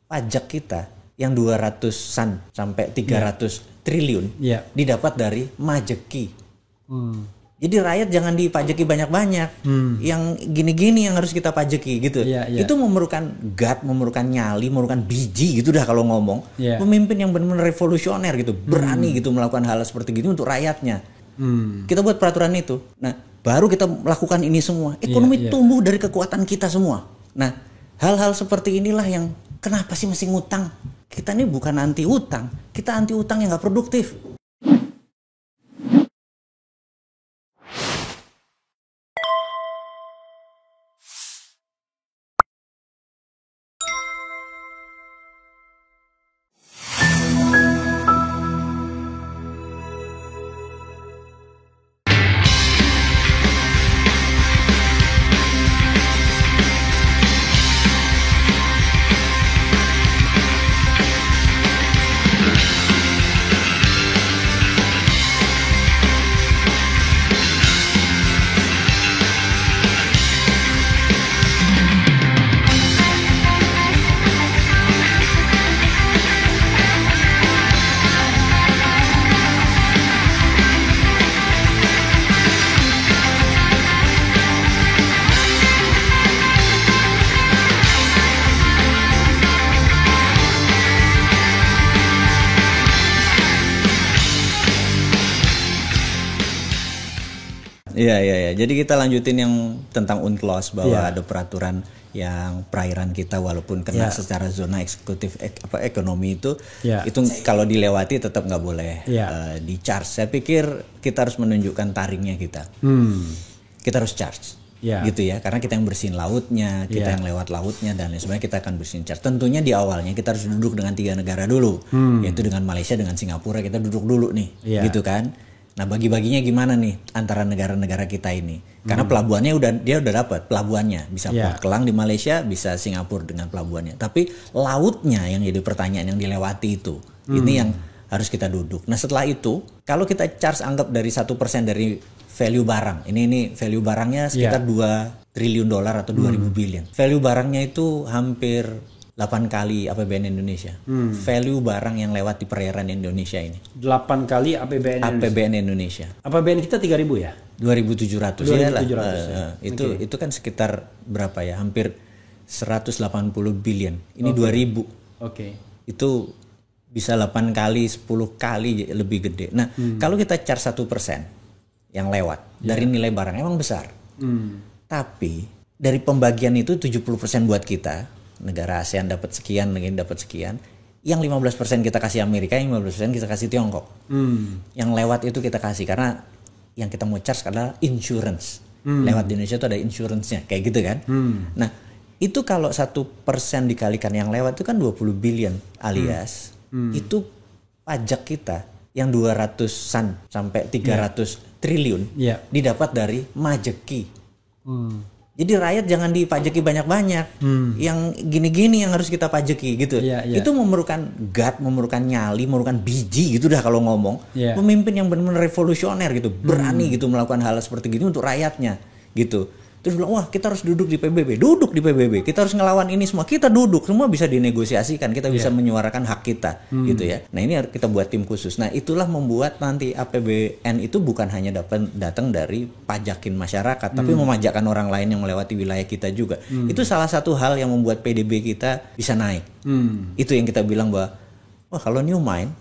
pajak kita yang 200-an sampai 300 triliun didapat dari majeki. Jadi rakyat jangan dipajaki banyak-banyak. Yang gini-gini yang harus kita pajaki gitu. Itu memerlukan memerlukan nyali, memerlukan biji gitu dah kalau ngomong. Pemimpin yang benar-benar revolusioner gitu, berani gitu melakukan hal seperti gitu untuk rakyatnya. Kita buat peraturan itu. Nah, baru kita melakukan ini semua. Ekonomi tumbuh dari kekuatan kita semua. Nah, hal-hal seperti inilah yang kenapa sih mesti ngutang? Kita ini bukan anti utang, kita anti utang yang nggak produktif. Iya. Jadi kita lanjutin yang tentang UNCLOS bahwa ada peraturan yang perairan kita walaupun kena secara zona eksekutif ekonomi itu kalau dilewati tetap nggak boleh di-charge. Saya pikir kita harus menunjukkan taringnya kita. Kita harus charge. Gitu ya, karena kita yang bersihin lautnya, kita yang lewat lautnya dan lain sebagainya, kita akan bersihin charge. Tentunya di awalnya kita harus duduk dengan 3 negara dulu, yaitu dengan Malaysia, dengan Singapura, kita duduk dulu nih, gitu kan. Nah, bagi-baginya gimana nih antara negara-negara kita ini? Karena pelabuhannya dia udah dapat pelabuhannya, bisa Port Kelang di Malaysia, bisa Singapura dengan pelabuhannya. Tapi lautnya yang jadi pertanyaan yang dilewati itu, ini yang harus kita duduk. Nah, setelah itu, kalau kita charge anggap dari 1% dari value barang, ini value barangnya sekitar 2 triliun dolar atau 2.000 billion. Value barangnya itu hampir 8 kali APBN Indonesia. Value barang yang lewat di perairan Indonesia ini. 8 kali APBN Indonesia. APBN kita 3.000 ya? 2.700 ya. Itu kan sekitar berapa ya? Hampir 180 billion. Ini 2.000. Itu bisa 8 kali, 10 kali lebih gede. Nah, kalau kita charge 1% yang lewat dari nilai barang emang besar. Tapi dari pembagian itu 70% buat kita. Negara ASEAN dapat sekian, negara dapat sekian. Yang 15% kita kasih Amerika, yang 15% kita kasih Tiongkok. Yang lewat itu kita kasih karena yang kita mau charge adalah insurance. Lewat di Indonesia itu ada insurance-nya, kayak gitu kan. Nah, itu kalau 1% dikalikan yang lewat itu kan 20 billion alias itu pajak kita yang 200-an sampai 300 triliun didapat dari majeki. Jadi rakyat jangan dipajaki banyak-banyak. Yang gini-gini yang harus kita pajaki gitu. Itu memerlukan memerlukan nyali, memerlukan biji gitu dah kalau ngomong. Pemimpin yang benar-benar revolusioner gitu, berani gitu melakukan hal seperti gitu untuk rakyatnya gitu. Terus bilang, wah kita harus duduk di PBB, duduk di PBB, kita harus ngelawan ini semua, kita duduk, semua bisa dinegosiasikan, kita bisa menyuarakan hak kita, gitu ya. Nah ini kita buat tim khusus. Nah itulah membuat nanti APBN itu bukan hanya datang dari pajakin masyarakat, tapi memajakkan orang lain yang melewati wilayah kita juga. Itu salah satu hal yang membuat PDB kita bisa naik. Itu yang kita bilang bahwa, wah kalau new mind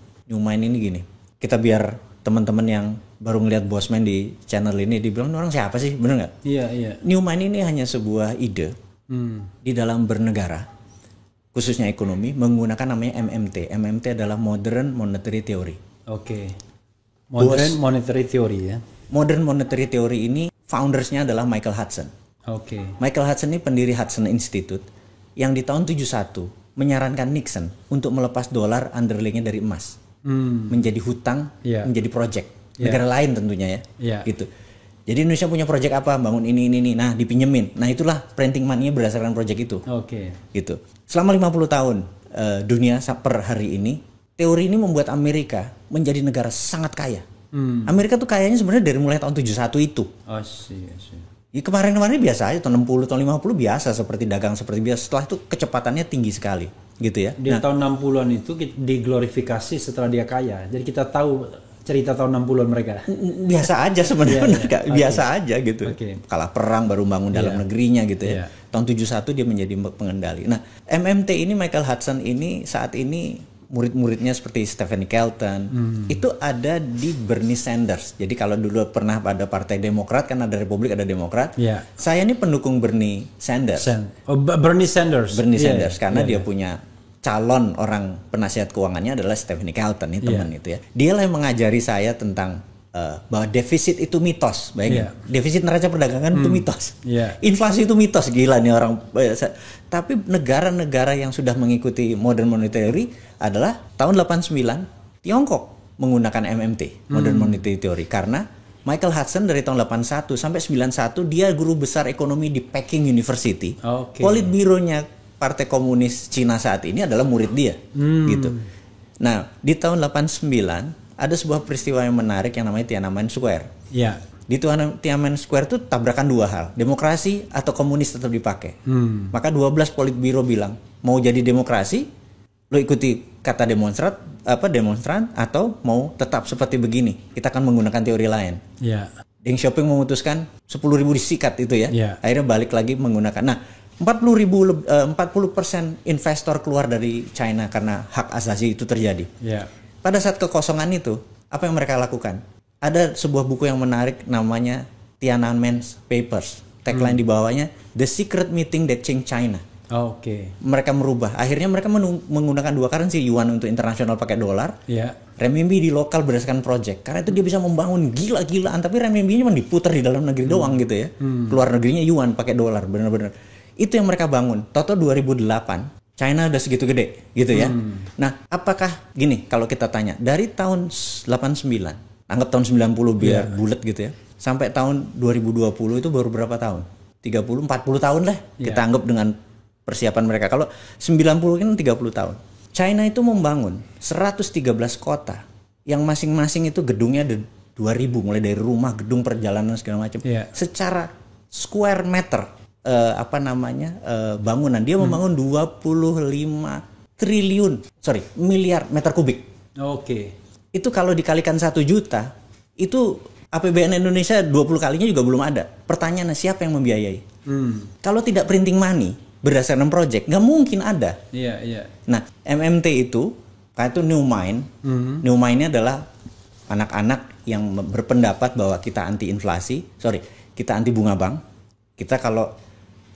ini gini, kita biar teman-teman yang baru ngeliat Bosman di channel ini dibilang orang siapa sih, bener nggak? Iya. New mind ini hanya sebuah ide di dalam bernegara, khususnya ekonomi, menggunakan namanya MMT. MMT adalah Modern Monetary Theory. Modern Monetary Theory ya. Modern Monetary Theory ini foundersnya adalah Michael Hudson. Michael Hudson ini pendiri Hudson Institute yang di tahun 71 menyarankan Nixon untuk melepas dolar underlyingnya dari emas menjadi hutang, menjadi project. Negara lain tentunya ya, gitu. Jadi Indonesia punya proyek apa, bangun ini, nah dipinjemin. Nah itulah printing money-nya berdasarkan proyek itu. Gitu. Selama 50 tahun dunia per hari ini, teori ini membuat Amerika menjadi negara sangat kaya. Amerika tuh kayanya sebenarnya dari mulai tahun 71 itu. Ya, kemarin-kemarin biasa aja, tahun 60, tahun 50 biasa seperti dagang seperti biasa. Setelah itu kecepatannya tinggi sekali, gitu ya. Di tahun 60-an itu diglorifikasi setelah dia kaya. Jadi kita tahu cerita tahun 60-an mereka. Biasa aja sebenarnya, biasa aja gitu. Kalah perang baru bangun dalam negerinya gitu ya. Tahun 71 dia menjadi pengendali. Nah, MMT ini, Michael Hudson ini saat ini murid-muridnya seperti Stephen Kelton itu ada di Bernie Sanders. Jadi kalau dulu pernah ada Partai Demokrat, kan ada Republik ada Demokrat. Saya ini pendukung Bernie Sanders. Bernie Sanders. Bernie Sanders karena dia punya calon orang penasihat keuangannya adalah Stephen Kelton, ini teman itu ya. Dialah yang mengajari saya tentang bahwa defisit itu mitos. Bayangin, defisit neraca perdagangan itu mitos. Inflasi itu mitos, gila nih orang. Tapi negara-negara yang sudah mengikuti modern monetary theory adalah tahun 89 Tiongkok menggunakan MMT, modern monetary theory, karena Michael Hudson dari tahun 81 sampai 91 dia guru besar ekonomi di Peking University. Politbironya Partai Komunis Cina saat ini adalah murid dia, gitu. Nah, di tahun 89 ada sebuah peristiwa yang menarik yang namanya Tiananmen Square. Di Tiananmen Square itu tabrakan dua hal, demokrasi atau komunis tetap dipakai. Maka 12 politbiro bilang, mau jadi demokrasi, lo ikuti kata demonstran, atau mau tetap seperti begini, kita akan menggunakan teori lain. Deng Xiaoping memutuskan 10.000 disikat itu ya. Akhirnya balik lagi menggunakan. Nah, 40% investor keluar dari China karena hak asasi itu terjadi. Pada saat kekosongan itu, apa yang mereka lakukan? Ada sebuah buku yang menarik namanya Tiananmen Papers. Tagline di bawahnya, The Secret Meeting That Changed China. Mereka merubah. Akhirnya mereka menggunakan dua currency, yuan untuk internasional pakai dolar, renminbi di lokal berdasarkan project. Karena itu dia bisa membangun gila-gilaan, tapi renminbi-nya cuma diputar di dalam negeri doang gitu ya. Keluar negerinya yuan pakai dolar, benar-benar. Itu yang mereka bangun. Toto 2008. China udah segitu gede gitu ya. Nah, apakah gini kalau kita tanya dari tahun 89, anggap tahun 90 biar bulat gitu ya, sampai tahun 2020 itu baru berapa tahun? 30, 40 tahun lah kita anggap dengan persiapan mereka. Kalau 90 kan 30 tahun. China itu membangun 113 kota yang masing-masing itu gedungnya ada 2.000, mulai dari rumah, gedung, perjalanan segala macam. Secara square meter bangunan dia membangun 25 triliun miliar meter kubik. Itu kalau dikalikan 1 juta, itu APBN Indonesia 20 kalinya juga belum ada. Pertanyaannya siapa yang membiayai? Kalau tidak printing money berdasarkan project, nggak mungkin ada. Nah, MMT itu New Mind. New Mind-nya adalah anak-anak yang berpendapat bahwa kita anti inflasi, kita anti bunga bank. Kita kalau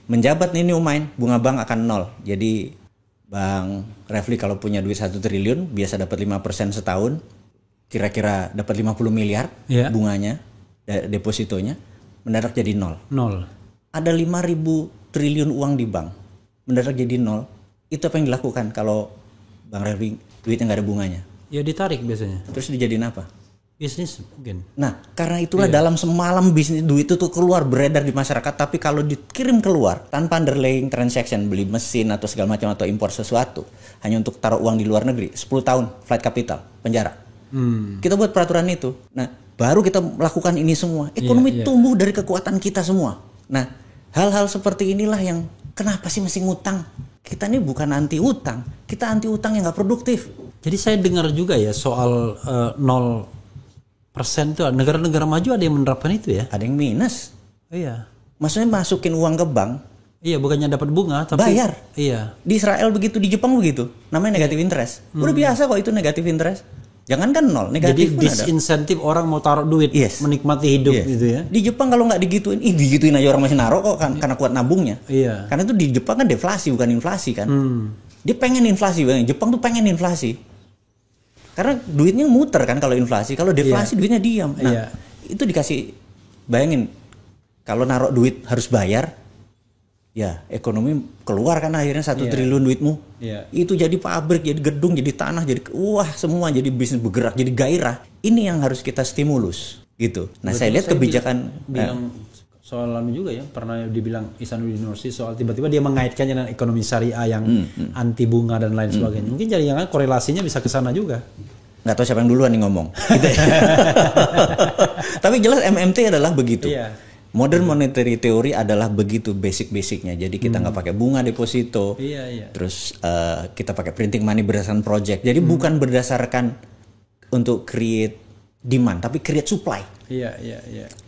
menjabat nih New Mind, bunga bank akan 0. Jadi Bang Refli kalau punya duit 1 triliun biasa dapat 5% setahun, kira-kira dapat 50 miliar bunganya, depositonya, mendadak jadi 0. Ada 5.000 triliun uang di bank, mendadak jadi 0. Itu apa yang dilakukan kalau Bang Refli duitnya nggak ada bunganya? Ya ditarik biasanya. Terus dijadiin apa? Bisnis mungkin. Nah, karena itulah dalam semalam bisnis duit itu tuh keluar beredar di masyarakat, tapi kalau dikirim keluar tanpa underlying transaction, beli mesin atau segala macam atau impor sesuatu, hanya untuk taruh uang di luar negeri, 10 tahun flight capital, penjara. Kita buat peraturan itu. Nah, baru kita melakukan ini semua. Ekonomi tumbuh dari kekuatan kita semua. Nah, hal-hal seperti inilah yang kenapa sih mesti ngutang? Kita ini bukan anti utang, kita anti utang yang nggak produktif. Jadi saya dengar juga ya soal 0% itu negara-negara maju ada yang menerapkan itu ya? Ada yang minus. Iya. Maksudnya masukin uang ke bank. Iya, bukannya dapat bunga tapi bayar. Iya. Di Israel begitu, di Jepang begitu. Namanya negatif interest. Udah biasa kok itu negatif interest. Jangan kan 0, negatif. Jadi disinsentif orang mau taruh duit, menikmati hidup gitu ya. Di Jepang kalau nggak digituin, digituin aja orang masih naruh kok karena kuat nabungnya. Iya. Karena itu di Jepang kan deflasi bukan inflasi kan. Dia pengen inflasi, Jepang tuh pengen inflasi. Karena duitnya muter kan kalau inflasi, kalau deflasi duitnya diam. Nah, itu dikasih, bayangin kalau naruh duit harus bayar, ya ekonomi keluar kan akhirnya 1 triliun duitmu. Itu jadi pabrik, jadi gedung, jadi tanah, jadi semua jadi bisnis bergerak, jadi gairah. Ini yang harus kita stimulus gitu. Nah, saya lihat kebijakan bilang soal juga ya, pernah dibilang Ihsanuddin Nursi soal tiba-tiba dia mengaitkannya dengan ekonomi syariah yang anti bunga dan lain sebagainya. Mungkin jangan korelasinya bisa ke sana juga. Nggak tahu siapa yang duluan nih ngomong. Gitu ya. Tapi jelas MMT adalah begitu. Modern monetary theory adalah begitu basic-basicnya. Jadi kita nggak pakai bunga deposito. Terus kita pakai printing money berdasarkan project. Jadi bukan berdasarkan untuk create demand, tapi create supply.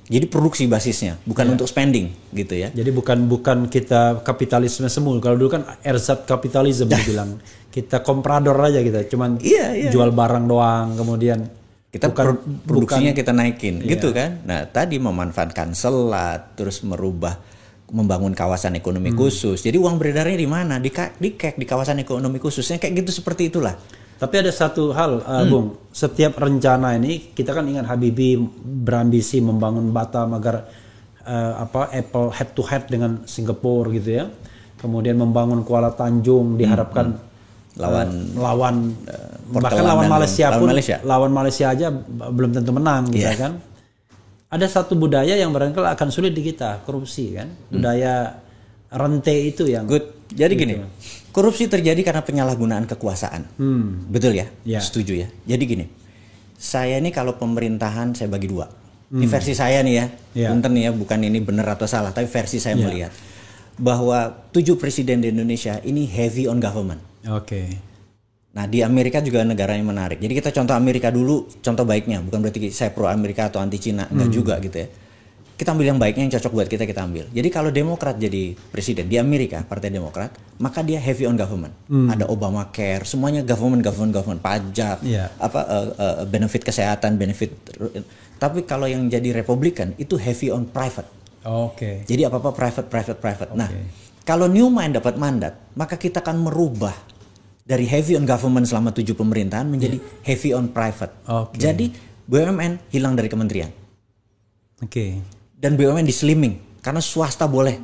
Jadi produksi basisnya, bukan untuk spending gitu ya. Jadi bukan kita kapitalisme semu. Kalau dulu kan ersat kapitalisme dibilang. Kita komprador aja kita, cuman jual barang doang, kemudian kita produksinya kita naikin gitu kan. Nah, tadi memanfaatkan selat, terus membangun kawasan ekonomi khusus. Jadi uang beredarnya di mana? Di kawasan ekonomi khususnya kayak gitu, seperti itulah. Tapi ada satu hal, Bung, setiap rencana ini kita kan ingat Habibie berambisi membangun Batam agar Apple head to head dengan Singapura gitu ya. Kemudian membangun Kuala Tanjung diharapkan lawan bahkan lawan Malaysia aja belum tentu menang gitu kan. Ada satu budaya yang barangkali akan sulit di kita, korupsi kan. Budaya rantai itu yang Jadi gini, korupsi terjadi karena penyalahgunaan kekuasaan. Betul ya? Setuju ya. Jadi gini, saya ini kalau pemerintahan saya bagi dua. Ini versi saya nih ya. Punten nih ya, bukan ini benar atau salah, tapi versi saya melihat bahwa 7 presiden di Indonesia ini heavy on government. Nah, di Amerika juga negara yang menarik. Jadi kita contoh Amerika dulu, contoh baiknya. Bukan berarti saya pro Amerika atau anti Cina, enggak juga gitu ya. Kita ambil yang baiknya, yang cocok buat kita ambil. Jadi kalau Demokrat jadi presiden di Amerika, Partai Demokrat, maka dia heavy on government. Ada Obamacare, semuanya government, pajak, benefit kesehatan, benefit. Tapi kalau yang jadi Republikan itu heavy on private. Jadi apa-apa private. Nah, kalau Newman dapat mandat, maka kita akan merubah dari heavy on government selama 7 pemerintahan menjadi heavy on private. Jadi BUMN hilang dari kementerian. Dan BUMN dislimming karena swasta boleh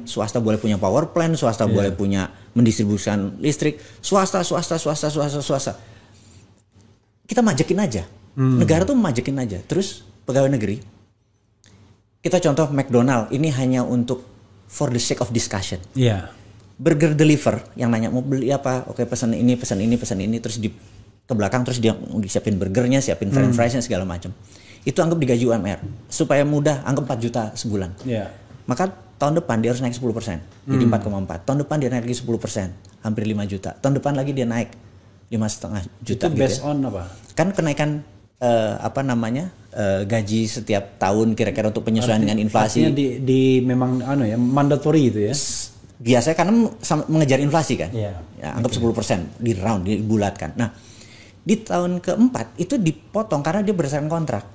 punya power plant, swasta boleh punya mendistribusikan listrik, swasta. Kita majekin aja. Negara tuh majekin aja. Terus pegawai negeri, kita contoh McDonald, ini hanya untuk for the sake of discussion. Burger deliver, yang nanya mau beli apa, oke pesan ini, terus ke belakang terus dia siapin burgernya, siapin french friesnya segala macam. Itu anggap digaji UMR. Supaya mudah, anggap 4 juta sebulan. Maka tahun depan dia harus naik 10%. Jadi 4,4. Tahun depan dia naik lagi 10%. Hampir 5 juta. Tahun depan lagi dia naik 5,5 juta. Itu based on apa? Kan kenaikan gaji setiap tahun kira-kira untuk penyesuaian dengan inflasi. Artinya di memang mandatory itu ya. Biasanya karena mengejar inflasi kan. Anggap 10% di round, dibulatkan. Nah, di tahun keempat itu dipotong karena dia berdasarkan kontrak.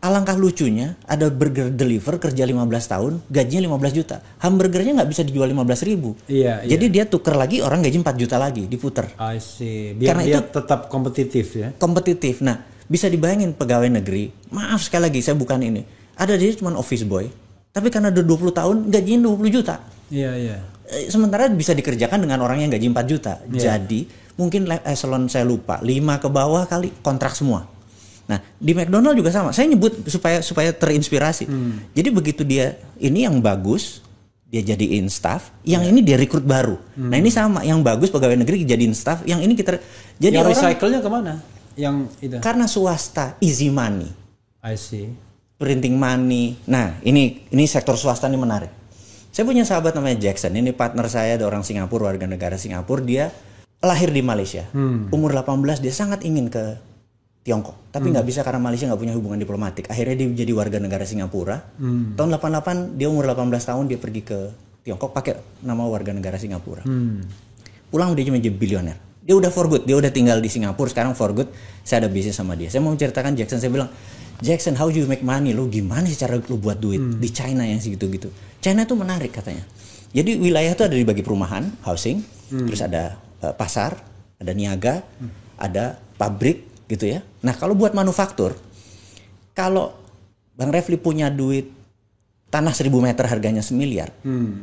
Alangkah lucunya ada burger deliver kerja 15 tahun gajinya 15 juta, hamburgernya nggak bisa dijual 15.000. Jadi dia tuker lagi, orang gaji 4 juta lagi diputer. I see. Biar karena dia itu tetap kompetitif ya. Kompetitif. Nah, bisa dibayangin pegawai negeri, maaf sekali lagi saya bukan ini, ada dia cuma office boy, tapi karena udah 20 tahun gajinya 20 juta. Sementara bisa dikerjakan dengan orang yang gaji 4 juta. Jadi mungkin eselon saya lupa 5 ke bawah kali kontrak semua. Nah, di McDonald juga sama. Saya nyebut supaya terinspirasi. Jadi begitu dia ini yang bagus, dia jadiin staff, yang ini dia rekrut baru. Nah, ini sama, yang bagus pegawai negeri jadiin staff, yang ini kita jadi yang recycle-nya kemana? Yang itu. Karena swasta easy money. I see. Printing money. Nah, ini sektor swasta ini menarik. Saya punya sahabat namanya Jackson. Ini partner saya, ada orang Singapura, warga negara Singapura. Dia lahir di Malaysia. Umur 18 dia sangat ingin ke Tiongkok, tapi nggak bisa karena Malaysia nggak punya hubungan diplomatik. Akhirnya dia jadi warga negara Singapura. Tahun 88 dia umur 18 tahun dia pergi ke Tiongkok pakai nama warga negara Singapura. Pulang dia cuma jadi bilioner. Dia udah for good, dia udah tinggal di Singapura sekarang for good. Saya ada bisnis sama dia. Saya mau menceritakan Jackson, saya bilang, Jackson, how you make money? Lu gimana sih cara lu buat duit di China yang segitu-gitu? China tuh menarik katanya. Jadi wilayah tuh ada dibagi perumahan, housing, terus ada pasar, ada niaga, ada pabrik. Gitu ya. Nah, kalau buat manufaktur, kalau Bang Refli punya duit tanah 1.000 meter harganya 1 miliar,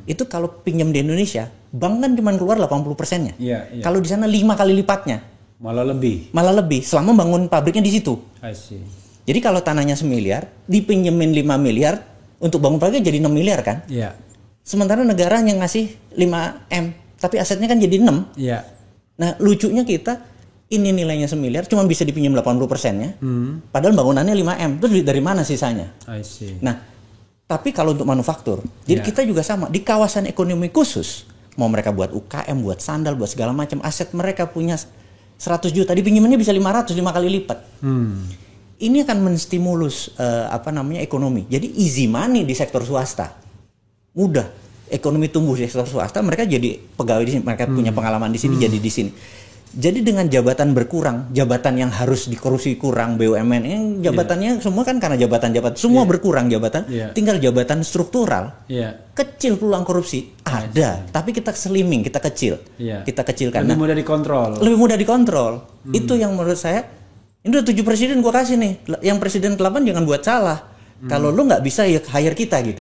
itu kalau pinjam di Indonesia, bank kan cuma keluar 80%-nya. Kalau di sana 5 kali lipatnya. Malah lebih. Selama bangun pabriknya di situ. I see. Jadi kalau tanahnya 1 miliar, dipinjemin 5 miliar untuk bangun pabriknya jadi 6 miliar kan? Sementara negara yang ngasih 5M, tapi asetnya kan jadi 6. Nah, lucunya kita ini nilainya 1 miliar cuma bisa dipinjam 80%-nya. Padahal bangunannya 5M. Terus duit dari mana sisanya? I see. Nah, Tapi kalau untuk manufaktur, jadi kita juga sama di kawasan ekonomi khusus, mau mereka buat UKM, buat sandal, buat segala macam, aset mereka punya 100 juta, dipinjemannya bisa 5 kali lipat. Ini akan menstimulus ekonomi. Jadi easy money di sektor swasta, mudah. Ekonomi tumbuh di sektor swasta, mereka jadi pegawai di sini, mereka punya pengalaman di sini, jadi di sini. Jadi dengan jabatan berkurang, jabatan yang harus dikorupsi kurang, BUMN yang jabatannya semua kan karena jabatan-jabatan semua berkurang jabatan, tinggal jabatan struktural. Kecil peluang korupsi ada, tapi kita slimming, kita kecil. Kita kecilkan. Lebih mudah dikontrol. Lebih mudah dikontrol. Itu yang menurut saya, ini udah 7 presiden gua kasih nih. Yang presiden ke-8 jangan buat salah. Kalau lu nggak bisa ya hire kita gitu.